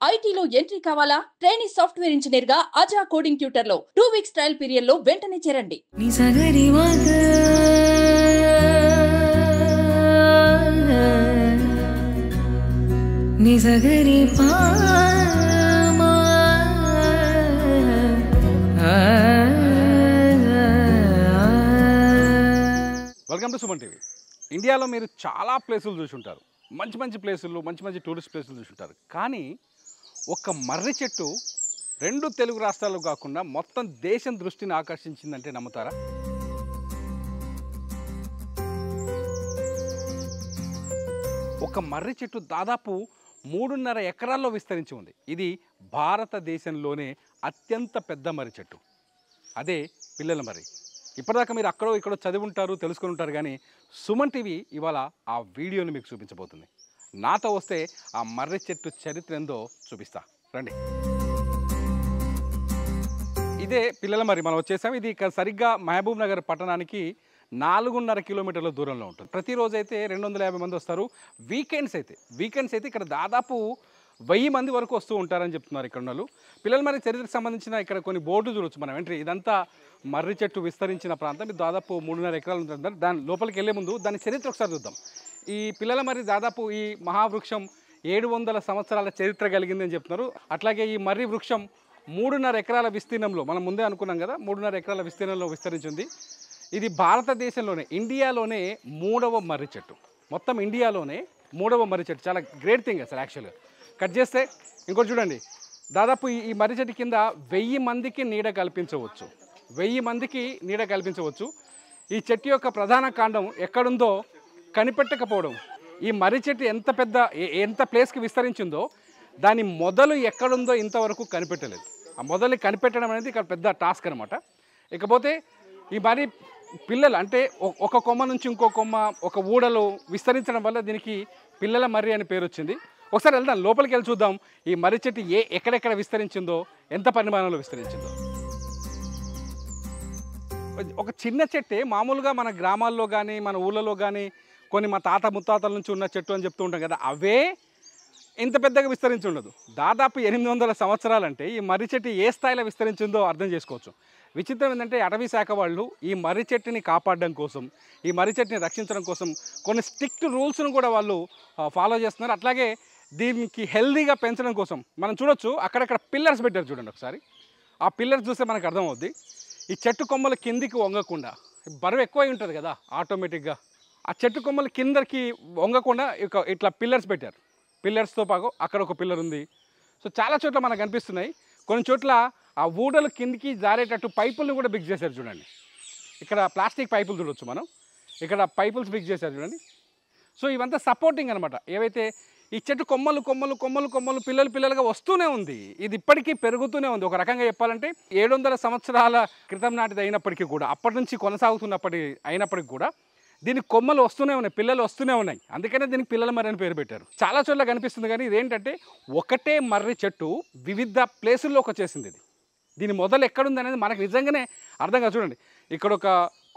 ఐటీలో ఎంట్రీ కావాలా? Trainee software engineer గా అజా కోడింగ్ ట్యూటర్ లో 2 వీక్స్ ట్రయల్ పీరియడ్ లో వెంటనే చేరండి. Welcome to Suman TV. ఇండియాలో మీరు చాలా ప్లేసులు చూసుంటారు, మంచి మంచి ప్లేసులు, మంచి మంచి టూరిస్ట్ ప్లేసులు చూసుంటారు. కానీ ఒక మర్రి చెట్టు రెండు తెలుగు రాష్ట్రాల్లో కాకుండా మొత్తం దేశం దృష్టిని ఆకర్షించిందంటే నమ్ముతారా? ఒక మర్రి చెట్టు దాదాపు 3.5 ఎకరాల్లో విస్తరించి ఉంది. ఇది భారతదేశంలోనే అత్యంత పెద్ద మర్రి చెట్టు, అదే పిల్లల మర్రి. ఇప్పటిదాకా మీరు అక్కడో ఇక్కడో చదివి ఉంటారు, తెలుసుకుని ఉంటారు. కానీ సుమన్ టీవీ ఇవాళ ఆ వీడియోని మీకు చూపించబోతుంది. నాతో వస్తే ఆ మర్రి చెట్టు చరిత్ర ఏందో చూపిస్తా రండి. ఇదే పిల్లల మర్రి మనం వచ్చేసాం. ఇది సరిగ్గా మహబూబ్ నగర్ పట్టణానికి 4.5 కిలోమీటర్ల దూరంలో ఉంటుంది. ప్రతిరోజు అయితే 250 మంది వస్తారు. వీకెండ్స్ అయితే ఇక్కడ దాదాపు 1000 మంది వరకు వస్తూ ఉంటారని చెప్తున్నారు ఇక్కడ వాళ్ళు. పిల్లల మర్రి చరిత్రకు సంబంధించిన ఇక్కడ కొన్ని బోర్డులు చూడొచ్చు మనం ఎంట్రీ. ఇదంతా మర్రి చెట్టు విస్తరించిన ప్రాంతం. ఇది దాదాపు 3.5 ఎకరాలు ఉంటుంది. దాని లోపలికి వెళ్ళే ముందు దాని చరిత్ర ఒకసారి చూద్దాం. ఈ పిల్లల మర్రి దాదాపు ఈ మహావృక్షం 700 సంవత్సరాల చరిత్ర కలిగిందని చెప్తున్నారు. అట్లాగే ఈ మర్రి వృక్షం 3.5 ఎకరాల విస్తీర్ణంలో, మనం ముందే అనుకున్నాం కదా, 3.5 ఎకరాల విస్తీర్ణంలో విస్తరించింది. ఇది భారతదేశంలోనే, ఇండియాలోనే 3వ మర్రి చెట్టు. మొత్తం ఇండియాలోనే 3వ మర్రి చెట్టు. చాలా గ్రేట్ థింగ్ అసలు యాక్చువల్గా. కట్ చేస్తే ఇంకోటి చూడండి, దాదాపు ఈ మర్రి చెట్టు కింద 1000 మందికి నీడ కల్పించవచ్చు. 1000 మందికి నీడ కల్పించవచ్చు. ఈ చెట్టు యొక్క ప్రధాన కాండం ఎక్కడుందో కనిపెట్టకపోవడం. ఈ మర్రి చెట్టు ఎంత ప్లేస్కి విస్తరించిందో దాని మొదలు ఎక్కడుందో ఇంతవరకు కనిపెట్టలేదు. ఆ మొదలు కనిపెట్టడం అనేది ఇక్కడ పెద్ద టాస్క్ అనమాట. ఇకపోతే ఈ మర్రి పిల్లలు అంటే ఒక కొమ్మ నుంచి ఇంకో కొమ్మ ఒక ఊడలో విస్తరించడం వల్ల దీనికి పిల్లల మర్రి అని పేరు వచ్చింది. ఒకసారి వెళ్దాం, లోపలికి వెళ్ళి చూద్దాం ఈ మర్రి చెట్టు ఎక్కడెక్కడ విస్తరించిందో, ఎంత పరిమాణంలో విస్తరించిందో. ఒక చిన్న చెట్టే మామూలుగా మన గ్రామాల్లో కానీ మన ఊళ్ళలో కానీ కొన్ని మా తాత ముత్తాతల నుంచి ఉన్న చెట్టు అని చెప్తూ ఉంటాం కదా, అవే ఇంత పెద్దగా విస్తరించి ఉండదు. దాదాపు 800 సంవత్సరాలంటే ఈ మర్రి చెట్టు ఏ స్థాయిలో విస్తరించిందో అర్థం చేసుకోవచ్చు. విచిత్రం ఏంటంటే అటవీ శాఖ వాళ్ళు ఈ మర్రి చెట్టుని కాపాడడం కోసం, ఈ మర్రి చెట్టుని రక్షించడం కోసం కొన్ని స్ట్రిక్ట్ రూల్స్ను కూడా వాళ్ళు ఫాలో చేస్తున్నారు. అట్లాగే దీనికి హెల్దీగా పెంచడం కోసం మనం చూడొచ్చు, అక్కడక్కడ పిల్లర్స్ పెట్టారు చూడండి. ఒకసారి ఆ పిల్లర్స్ చూస్తే మనకు అర్థమవుద్ది. ఈ చెట్టు కొమ్మలు కిందికి వంగకుండా, బరువు ఎక్కువై ఉంటుంది కదా ఆటోమేటిక్గా, ఆ చెట్టు కొమ్మలు కిందకి వంగకుండా ఇట్లా పిల్లర్స్ పెట్టారు. పిల్లర్స్తో పాటు అక్కడ ఒక పిల్లర్ ఉంది. సో చాలా చోట్ల మనకు కనిపిస్తున్నాయి. కొన్ని చోట్ల ఆ ఊడలు కిందికి జారేటట్టు పైపుల్ని కూడా బిగ్ చేశారు చూడండి. ఇక్కడ ప్లాస్టిక్ పైపులు చూడవచ్చు మనం, ఇక్కడ పైపుల్స్ బిగ్ చేశారు చూడండి. సో ఇవంతా సపోర్టింగ్ అనమాట. ఏవైతే ఈ చెట్టు కొమ్మలు కొమ్మలు కొమ్మలు కొమ్మలు పిల్లలుగా వస్తూనే ఉంది. ఇది ఇప్పటికీ పెరుగుతూనే ఉంది. ఒక రకంగా చెప్పాలంటే 700 సంవత్సరాల క్రితం నాటిది అయినప్పటికీ కూడా, అప్పటి నుంచి అయినప్పటికీ కూడా దీనికి కొమ్మలు వస్తూనే ఉన్నాయి, పిల్లలు వస్తూనే ఉన్నాయి. అందుకనే దీనికి పిల్లల మర్రి అని పేరు పెట్టారు. చాలా చోట్ల కనిపిస్తుంది. కానీ ఇదేంటంటే ఒకటే మర్రి చెట్టు వివిధ ప్లేసుల్లోకి వచ్చేసింది. దీని మొదలు ఎక్కడుంది అనేది మనకు నిజంగానే అర్థంగా. చూడండి, ఇక్కడ ఒక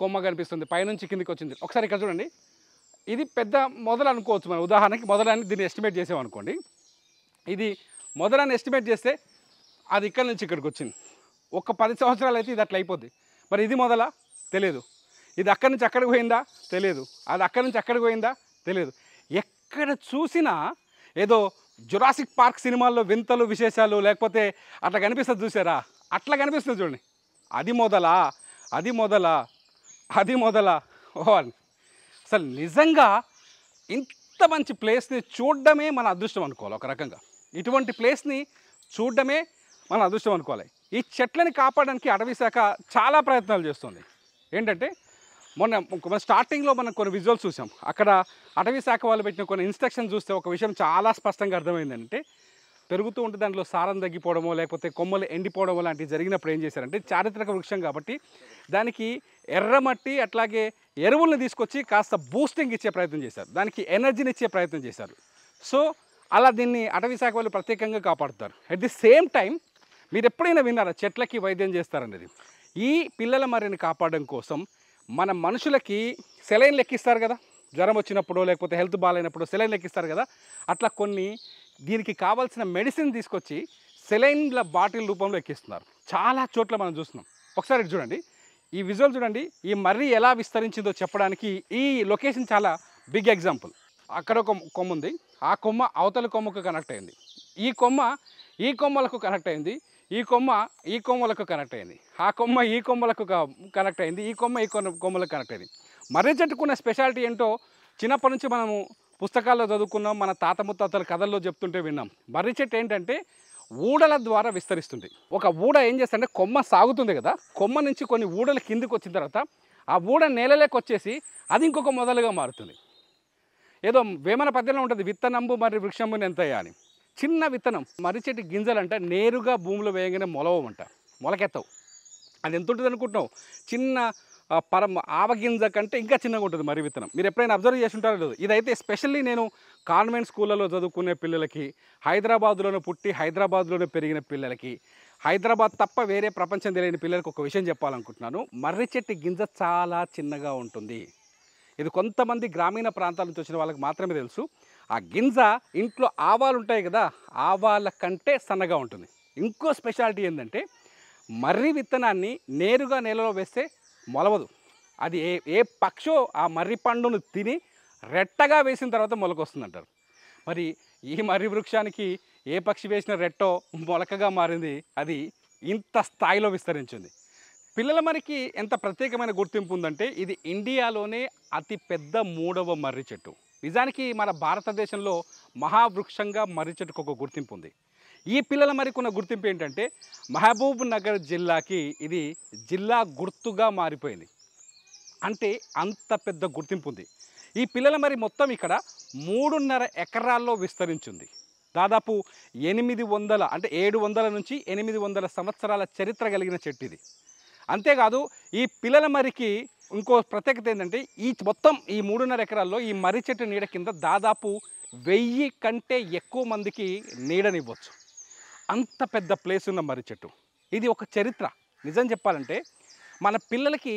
కొమ్మ కనిపిస్తుంది, పైనుంచి కిందికి వచ్చింది. ఒకసారి ఇక్కడ చూడండి, ఇది పెద్ద మొదలు అనుకోవచ్చు మనం. ఉదాహరణకి మొదలని దీన్ని ఎస్టిమేట్ చేసామనుకోండి. ఇది మొదలని ఎస్టిమేట్ చేస్తే అది ఇక్కడ నుంచి ఇక్కడికి వచ్చింది. ఒక 10 సంవత్సరాలు అయితే ఇది అట్లా అయిపోద్ది. మరి ఇది మొదలా? తెలియదు. ఇది అక్కడి నుంచి అక్కడికి పోయిందా? తెలియదు. అది అక్కడి నుంచి అక్కడికి పోయిందా? తెలియదు. ఎక్కడ చూసినా ఏదో జురాసిక్ పార్క్ సినిమాల్లో వింతలు విశేషాలు లేకపోతే అట్లా కనిపిస్తుంది, చూసారా? అట్లా కనిపిస్తుంది చూడండి. అది మొదలా ఓ, అసలు నిజంగా ఇంత మంచి ప్లేస్ని చూడడమే మన అదృష్టం అనుకోవాలి. ఒక రకంగా ఇటువంటి ప్లేస్ని చూడడమే మన అదృష్టం అనుకోవాలి. ఈ చెట్లని కాపాడడానికి అటవీ శాఖ చాలా ప్రయత్నాలు చేస్తుంది. ఏంటంటే మొన్న స్టార్టింగ్లో మనం కొన్ని విజువల్స్ చూసాం. అక్కడ అటవీ శాఖ వాళ్ళు పెట్టిన కొన్ని ఇన్స్ట్రక్షన్ చూస్తే ఒక విషయం చాలా స్పష్టంగా అర్థమైందంటే, పెరుగుతూ ఉంటే దాంట్లో సారం తగ్గిపోవడమో లేకపోతే కొమ్మలు ఎండిపోవడమో లాంటివి జరిగినప్పుడు ఏం చేశారంటే, చారిత్రక వృక్షం కాబట్టి దానికి ఎర్రమట్టి అట్లాగే ఎరువులను తీసుకొచ్చి కాస్త బూస్టింగ్ ఇచ్చే ప్రయత్నం చేశారు, దానికి ఎనర్జీని ఇచ్చే ప్రయత్నం చేశారు. సో అలా దీన్ని అటవీ శాఖ వాళ్ళు ప్రత్యేకంగా కాపాడుతారు. అట్ ది సేమ్ టైం మీరు ఎప్పుడైనా విన్నారా చెట్లకి వైద్యం చేస్తారనేది? ఈ పిల్లల మర్రిని కాపాడడం కోసం మన మనుషులకి సెలైన్ లెక్కిస్తారు కదా, జ్వరం వచ్చినప్పుడు లేకపోతే హెల్త్ బాగాలేనప్పుడు సెలైన్ లెక్కిస్తారు కదా, అట్లా కొన్ని దీనికి కావాల్సిన మెడిసిన్ తీసుకొచ్చి సెలైన్ల బాటిల్ రూపంలో ఎక్కిస్తున్నారు. చాలా చోట్ల మనం చూస్తున్నాం. ఒకసారి ఇటు చూడండి, ఈ విజువల్ చూడండి. ఈ మర్రి ఎలా విస్తరించిందో చెప్పడానికి ఈ లొకేషన్ చాలా బిగ్ ఎగ్జాంపుల్. అక్కడ ఒక కొమ్మ ఉంది, ఆ కొమ్మ అవతల కొమ్మకు కనెక్ట్ అయింది, ఈ కొమ్మ ఈ కొమ్మలకు కనెక్ట్ అయింది, ఈ కొమ్మ ఈ కొమ్మలకు కనెక్ట్ అయింది, ఆ కొమ్మ ఈ కొమ్మలకు కనెక్ట్ అయింది, ఈ కొమ్మ ఈ కొమ్మలకు కనెక్ట్ అయింది. మర్రి చెట్టుకున్న స్పెషాలిటీ ఏంటో చిన్నప్పటి నుంచి మనము పుస్తకాల్లో చదువుకున్నాం, మన తాత ముత్తాతల కథల్లో చెప్తుంటే విన్నాం. మర్రి చెట్టు ఏంటంటే ఊడల ద్వారా విస్తరిస్తుంది. ఒక ఊడ ఏం చేస్తుందంటే కొమ్మ సాగుతుంది కదా, కొమ్మ నుంచి కొన్ని ఊడలు కిందికి వచ్చిన తర్వాత ఆ ఊడ నేలలోకి వచ్చేసి అది ఇంకొక మొదలుగా మారుతుంది. ఏదో వేమన పద్యంలో ఉంటుంది, విత్తనంబు మరి వృక్షంబు ఎంతయ్యా అని. చిన్న విత్తనం మర్రి చెట్టు గింజలంట నేరుగా భూమిలో వేయగానే మొలవమంట, మొలకెత్తవు. అది ఎంత ఉంటుంది అనుకుంటున్నావు? చిన్న ఆవగింజ కంటే ఇంకా చిన్నగా ఉంటుంది మర్రి విత్తనం. మీరు ఎప్పుడైనా అబ్జర్వ్ చేసి ఉంటారో లేదు. ఇదైతే స్పెషల్లీ నేను కాన్వెంట్ స్కూళ్ళలో చదువుకునే పిల్లలకి, హైదరాబాద్లోనే పుట్టి హైదరాబాద్లోనే పెరిగిన పిల్లలకి, హైదరాబాద్ తప్ప వేరే ప్రపంచం తెలియని పిల్లలకి ఒక విషయం చెప్పాలనుకుంటున్నాను. మర్రి చెట్టు గింజ చాలా చిన్నగా ఉంటుంది. ఇది కొంతమంది గ్రామీణ ప్రాంతాల నుంచి వచ్చిన వాళ్ళకి మాత్రమే తెలుసు. ఆ గింజ ఇంట్లో ఆవాలు ఉంటాయి కదా, ఆవాల కంటే సన్నగా ఉంటుంది. ఇంకో స్పెషాలిటీ ఏంటంటే మర్రి విత్తనాన్ని నేరుగా నేలలో వేస్తే మొలవదు. అది ఏ పక్షో ఆ మర్రి పండును తిని రెట్టగా వేసిన తర్వాత మొలకొస్తుందంటారు. మరి ఈ మర్రి వృక్షానికి ఏ పక్షి వేసిన రెట్టో మొలకగా మారింది, అది ఇంత స్థాయిలో విస్తరించింది. పిల్లల మర్రికి ఎంత ప్రత్యేకమైన గుర్తింపు ఉందంటే ఇది ఇండియాలోనే అతి పెద్ద 3వ మర్రి చెట్టు. నిజానికి మన భారతదేశంలో మహావృక్షంగా మర్రి చెట్టుకు ఒక గుర్తింపు ఉంది. ఈ పిల్లల మర్రికి ఉన్న గుర్తింపు ఏంటంటే మహబూబ్ నగర్ జిల్లాకి ఇది జిల్లా గుర్తుగా మారిపోయింది. అంటే అంత పెద్ద గుర్తింపు ఉంది. ఈ పిల్లల మర్రి మొత్తం ఇక్కడ 3.5 ఎకరాల్లో విస్తరించింది. దాదాపు 800 అంటే 700 నుంచి 800 సంవత్సరాల చరిత్ర కలిగిన చెట్టు ఇది. అంతేకాదు ఈ పిల్లల మర్రికి ఇంకో ప్రత్యేకత ఏంటంటే మొత్తం ఈ 3.5 ఎకరాల్లో ఈ మర్రి చెట్టు నీడ కింద దాదాపు 1000 కంటే ఎక్కువ మందికి నీడనివ్వచ్చు. అంత పెద్ద ప్లేస్ ఉన్న మర్రి చెట్టు. ఇది ఒక చరిత్ర. నిజం చెప్పాలంటే మన పిల్లలకి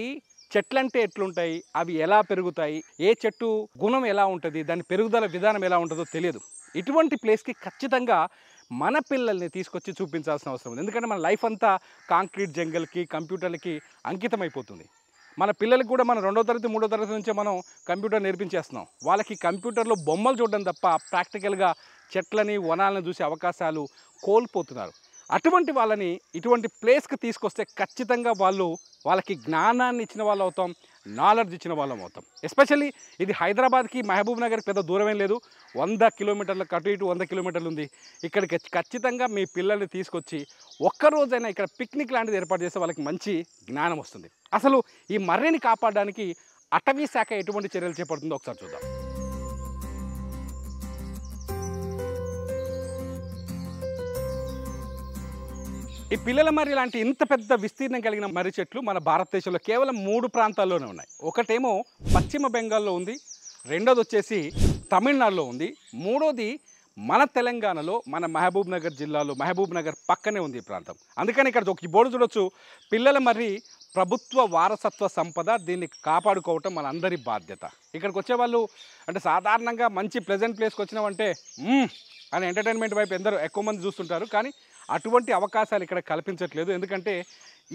చెట్లంటే ఎట్లుంటాయి, అవి ఎలా పెరుగుతాయి, ఏ చెట్టు గుణం ఎలా ఉంటుంది, దాని పెరుగుదల విధానం ఎలా ఉంటుందో తెలియదు. ఇటువంటి ప్లేస్కి ఖచ్చితంగా మన పిల్లల్ని తీసుకొచ్చి చూపించాల్సిన అవసరం ఉంది. ఎందుకంటే మన లైఫ్ అంతా కాంక్రీట్ జంగల్కి, కంప్యూటర్లకి అంకితం అయిపోతుంది. మన పిల్లలకి కూడా మనం 2వ తరగతి 3వ తరగతి నుంచే మనం కంప్యూటర్ నేర్పించేస్తున్నాం. వాళ్ళకి కంప్యూటర్లో బొమ్మలు చూడడం తప్ప ప్రాక్టికల్గా చెట్లని వనాలను చూసే అవకాశాలు కోల్పోతున్నారు. అటువంటి వాళ్ళని ఇటువంటి ప్లేస్కి తీసుకొస్తే ఖచ్చితంగా వాళ్ళకి జ్ఞానాన్ని ఇచ్చిన వాళ్ళు అవుతాం, నాలెడ్జ్ ఇచ్చిన వాళ్ళం అవుతాం. ఎస్పెషల్లీ ఇది హైదరాబాద్కి మహబూబ్ నగర్కి పెద్ద దూరమేం లేదు, 100 కిలోమీటర్ల అటు ఇటు 100 కిలోమీటర్లు ఉంది. ఇక్కడికి ఖచ్చితంగా మీ పిల్లల్ని తీసుకొచ్చి ఒక్కరోజైనా ఇక్కడ పిక్నిక్ లాంటిది ఏర్పాటు చేస్తే వాళ్ళకి మంచి జ్ఞానం వస్తుంది. అసలు ఈ మర్రిని కాపాడడానికి అటవీ శాఖ ఎటువంటి చర్యలు చేపడుతుందో ఒకసారి చూద్దాం. ఈ పిల్లల మర్రి లాంటి ఇంత పెద్ద విస్తీర్ణం కలిగిన మర్రి చెట్లు మన భారతదేశంలో కేవలం 3 ప్రాంతాల్లోనే ఉన్నాయి. ఒకటేమో పశ్చిమ బెంగాల్లో ఉంది, రెండోది వచ్చేసి తమిళనాడులో ఉంది, మూడోది మన తెలంగాణలో మన మహబూబ్ నగర్ జిల్లాలో మహబూబ్ నగర్ పక్కనే ఉంది ఈ ప్రాంతం. అందుకని ఇక్కడ ఒక బోర్డు చూడొచ్చు, పిల్లల మర్రి ప్రభుత్వ వారసత్వ సంపద, దీన్ని కాపాడుకోవటం మనందరి బాధ్యత. ఇక్కడికి వచ్చేవాళ్ళు అంటే సాధారణంగా మంచి ప్లెజెంట్ ప్లేస్కి వచ్చినామంటే అని ఎంటర్టైన్మెంట్ వైపు ఎక్కువ మంది చూస్తుంటారు. కానీ అటువంటి అవకాశాలు ఇక్కడ కల్పించట్లేదు. ఎందుకంటే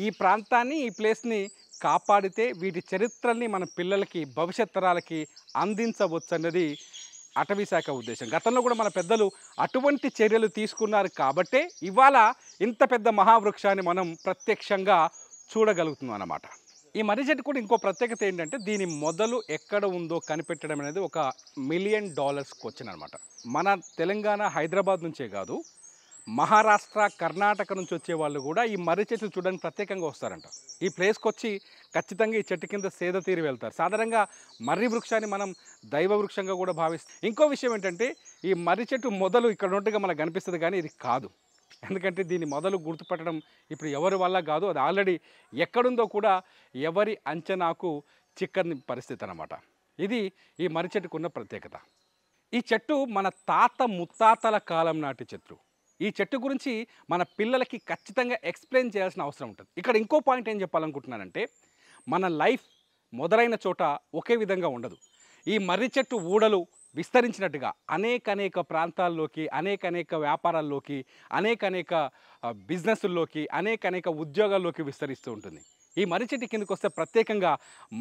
ఈ ప్రాంతాన్ని, ఈ ప్లేస్ని కాపాడితే వీటి చరిత్రల్ని మన పిల్లలకి, భవిష్యత్ తరాలకి అందించవచ్చు అన్నది అటవీ శాఖ ఉద్దేశం. గతంలో కూడా మన పెద్దలు అటువంటి చర్యలు తీసుకున్నారు కాబట్టే ఇవాళ ఇంత పెద్ద మహావృక్షాన్ని మనం ప్రత్యక్షంగా చూడగలుగుతున్నాం అన్నమాట. ఈ మర్రి చెట్టు కూడా ఇంకో ప్రత్యేకత ఏంటంటే దీని మొదలు ఎక్కడ ఉందో కనిపెట్టడం అనేది ఒక $1 మిలియన్ క్వశ్చన్ అనమాట. మన తెలంగాణ, హైదరాబాద్ నుంచే కాదు, మహారాష్ట్ర, కర్ణాటక నుంచి వచ్చే వాళ్ళు కూడా ఈ మర్రి చెట్లు చూడడానికి ప్రత్యేకంగా వస్తారంట. ఈ ప్లేస్కి వచ్చి ఖచ్చితంగా ఈ చెట్టు కింద సేద తీరి వెళ్తారు. సాధారణంగా మర్రి వృక్షాన్ని మనం దైవ వృక్షంగా కూడా భావిస్తాం. ఇంకో విషయం ఏంటంటే ఈ మర్రి చెట్టు మొదలు ఇక్కడ ఉన్నట్టుగా మనకు కనిపిస్తుంది, కానీ ఇది కాదు. ఎందుకంటే దీన్ని మొదలు గుర్తుపట్టడం ఇప్పుడు ఎవరి వల్ల కాదు, అది ఆల్రెడీ ఎక్కడుందో కూడా ఎవరి అంచనాకు చిక్కని పరిస్థితి అన్నమాట. ఇది ఈ మర్రి చెట్టుకున్న ప్రత్యేకత. ఈ చెట్టు మన తాత ముత్తాతల కాలం నాటి చెట్టు. ఈ చెట్టు గురించి మన పిల్లలకి ఖచ్చితంగా ఎక్స్ప్లెయిన్ చేయాల్సిన అవసరం ఉంటుంది. ఇక్కడ ఇంకో పాయింట్ ఏం చెప్పాలనుకుంటున్నానంటే మన లైఫ్ మొదలైన చోట ఒకే విధంగా ఉండదు. ఈ మర్రి చెట్టు ఊడలు విస్తరించినట్టుగా అనేక ప్రాంతాల్లోకి అనేక వ్యాపారాల్లోకి అనేక బిజినెస్ల్లోకి అనేక ఉద్యోగాల్లోకి విస్తరిస్తూ ఉంటుంది. ఈ మర్రి చెట్టు కిందకు వస్తే ప్రత్యేకంగా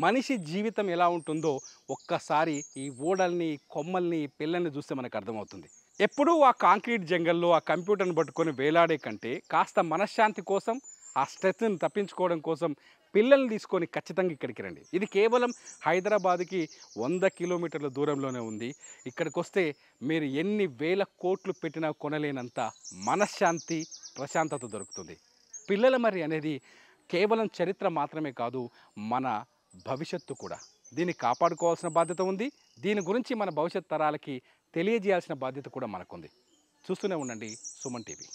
మనిషి జీవితం ఎలా ఉంటుందో ఒక్కసారి ఈ ఓడల్ని కొమ్మల్ని పిల్లల్ని చూస్తే మనకు అర్థమవుతుంది. ఎప్పుడూ ఆ కాంక్రీట్ జంగల్లో ఆ కంప్యూటర్ని పట్టుకొని వేలాడే కంటే కాస్త మనశ్శాంతి కోసం ఆ స్ట్రెస్ని తప్పించుకోవడం కోసం పిల్లల్ని తీసుకొని ఖచ్చితంగా ఇక్కడికి రండి. ఇది కేవలం హైదరాబాద్కి 100 కిలోమీటర్ల దూరంలోనే ఉంది. ఇక్కడికి వస్తే మీరు ఎన్ని వేల కోట్లు పెట్టినా కొనలేనంత మనశ్శాంతి ప్రశాంతత దొరుకుతుంది. పిల్లల మర్రి అనేది కేవలం చరిత్ర మాత్రమే కాదు, మన భవిష్యత్తు కూడా. దీన్ని కాపాడుకోవాల్సిన బాధ్యత ఉంది. దీని గురించి మన భవిష్యత్ తరాలకి తెలియజేయాల్సిన బాధ్యత కూడా మనకుంది. చూస్తూనే ఉండండి సుమన్ టీవీ.